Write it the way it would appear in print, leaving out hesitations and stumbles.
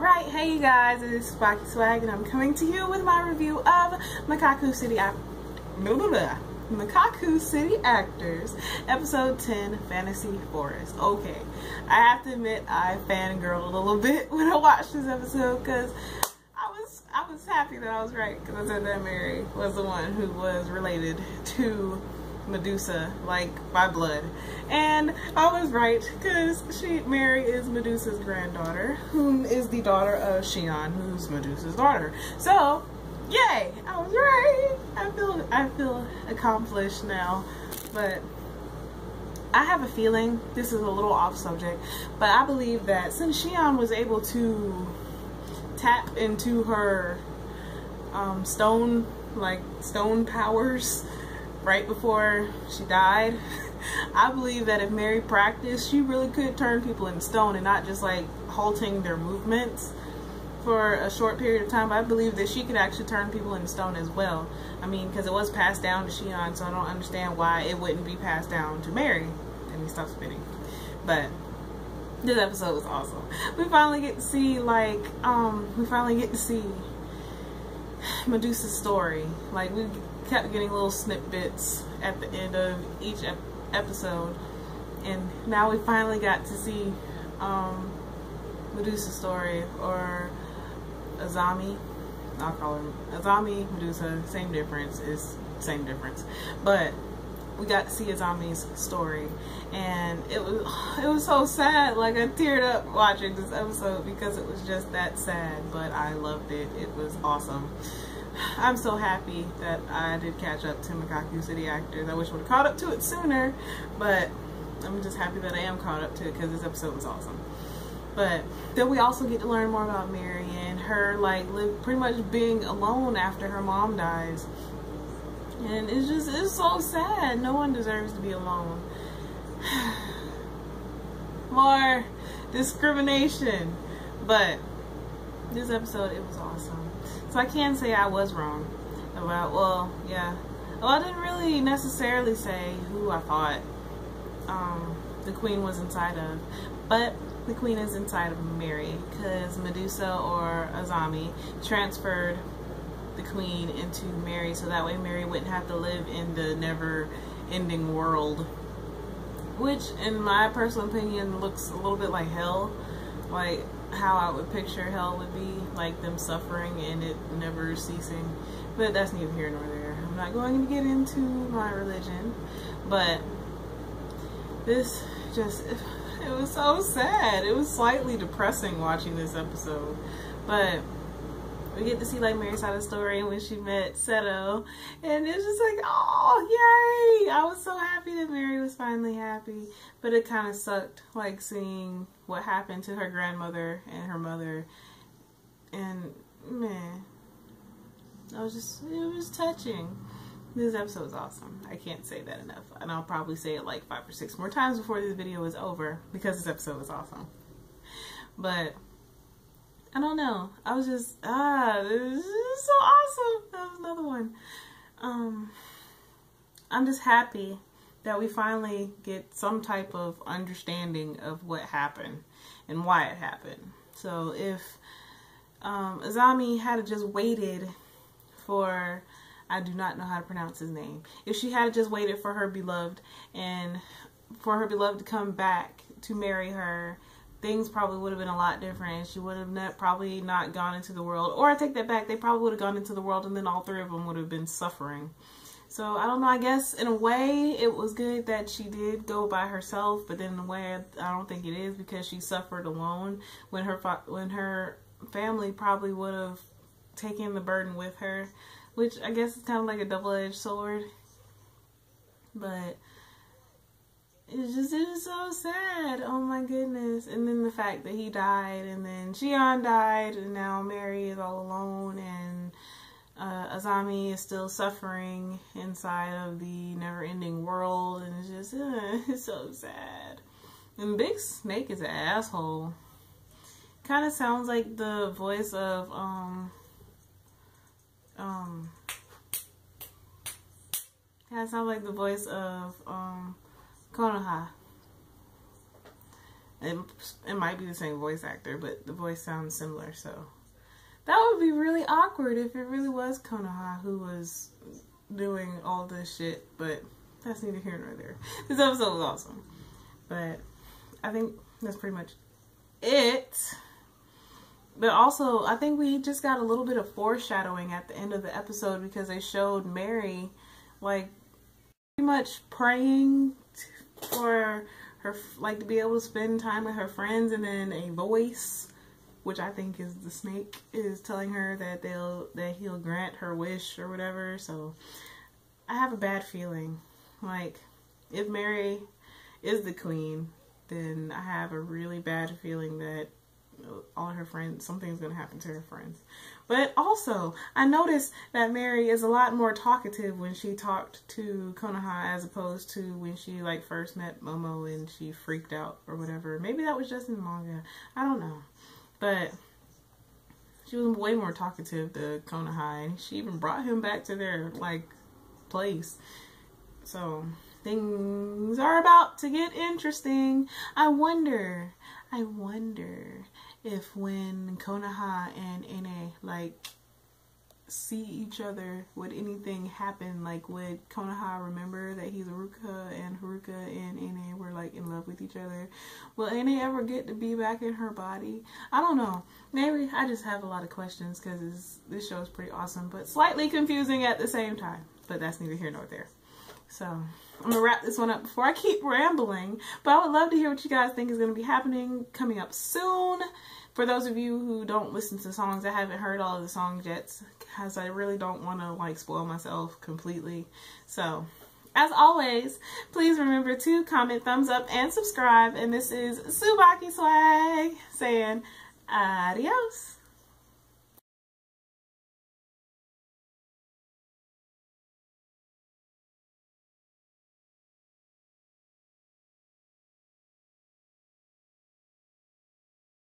Alright, hey you guys, it is TsubakiSwagg and I'm coming to you with my review of Mekaku City Actors, Episode 10, Fantasy Forest. Okay, I have to admit I fangirled a little bit when I watched this episode because I was happy that I was right, because I said that Mary was the one who was related to Medusa, like by blood, and I was right because Mary is Medusa's granddaughter, whom is the daughter of Shion, who's Medusa's daughter. So, yay! I was right. I feel accomplished now, but I have a feeling this is a little off subject, but I believe that since Shion was able to tap into her stone powers right before she died, I believe that if Mary practiced, she really could turn people into stone and not just like halting their movements for a short period of time. But I believe that she could actually turn people into stone as well. I mean, because it was passed down to Shion, so I don't understand why it wouldn't be passed down to Mary. And he stopped spinning. But this episode was awesome. We finally get to see Medusa's story. Like, we kept getting little snippets at the end of each episode, and now we finally got to see Medusa's story, or Azami. I'll call her Azami, Medusa, same difference, but we got to see Azami's story, and it was so sad. Like, I teared up watching this episode because it was just that sad, but I loved it. It was awesome. I'm so happy that I did catch up to Mekaku City Actors. I wish I would have caught up to it sooner, but I'm just happy that I am caught up to it because this episode was awesome. But then we also get to learn more about Mary and her, like, pretty much being alone after her mom dies. And it's so sad. No one deserves to be alone. More discrimination. But this episode, it was awesome. So I can say I was wrong about, well, yeah. Well, I didn't really necessarily say who I thought the queen was inside of, but the queen is inside of Mary, because Medusa, or Azami, transferred the queen into Mary, so that way Mary wouldn't have to live in the never-ending world, which in my personal opinion looks a little bit like hell, like how I would picture hell would be, like them suffering and it never ceasing. But that's neither here nor there. I'm not going to get into my religion, but this just, it was so sad. It was slightly depressing watching this episode, but we get to see like Mary's side of the story when she met Seto, and it's just like, oh, yay! I was so happy that Mary was finally happy, but it kind of sucked, like seeing what happened to her grandmother and her mother, and man, it was touching. This episode was awesome. I can't say that enough, and I'll probably say it like 5 or 6 more times before this video is over because this episode was awesome. But I don't know. I was just, this is so awesome. That was another one. I'm just happy that we finally get some type of understanding of what happened and why it happened. So if Azami had just waited for, I do not know how to pronounce his name. If she had just waited for her beloved, and for her beloved to come back to marry her, things probably would have been a lot different. She would have probably not gone into the world. Or I take that back, they probably would have gone into the world and then all 3 of them would have been suffering. So I don't know, I guess in a way it was good that she did go by herself, but then in a way I don't think it is, because she suffered alone when her family probably would have taken the burden with her, which I guess is kind of like a double-edged sword. But it was so sad. Oh my goodness. And then the fact that he died, and then Shion died, and now Mary is all alone, and Azami is still suffering inside of the never-ending world, and it's just, it's so sad. And Big Snake is an asshole. Kind of sounds like the voice of, Konoha. It might be the same voice actor, but the voice sounds similar, so that would be really awkward if it really was Konoha who was doing all this shit, but that's neither here nor there. This episode was awesome, but I think that's pretty much it. But also, I think we just got a little bit of foreshadowing at the end of the episode because they showed Mary, like, pretty much praying for her, like, to be able to spend time with her friends, and then a voice, which I think is the snake, is telling her that he'll grant her wish or whatever. So I have a bad feeling, like, if Mary is the queen, then I have a really bad feeling that all her friends, something's gonna happen to her friends. But also, I noticed that Mary is a lot more talkative when she talked to Konoha as opposed to when she, like, first met Momo and she freaked out or whatever. Maybe that was just in the manga, I don't know. But she was way more talkative to Konoha, and she even brought him back to their, like, place. So things are about to get interesting. I wonder if when Konoha and Ine, like, see each other, would anything happen? Like, would Konoha remember that he's Haruka, and Haruka and Ine were, like, in love with each other? Will Ine ever get to be back in her body? I don't know. Maybe I just have a lot of questions because this show is pretty awesome, but slightly confusing at the same time. But that's neither here nor there. So I'm gonna wrap this one up before I keep rambling, but I would love to hear what you guys think is going to be happening coming up soon. For those of you who don't listen to songs, I haven't heard all of the songs yet because I really don't want to, like, spoil myself completely. So as always, please remember to comment, thumbs up, and subscribe. And this is TsubakiSwagg saying adios.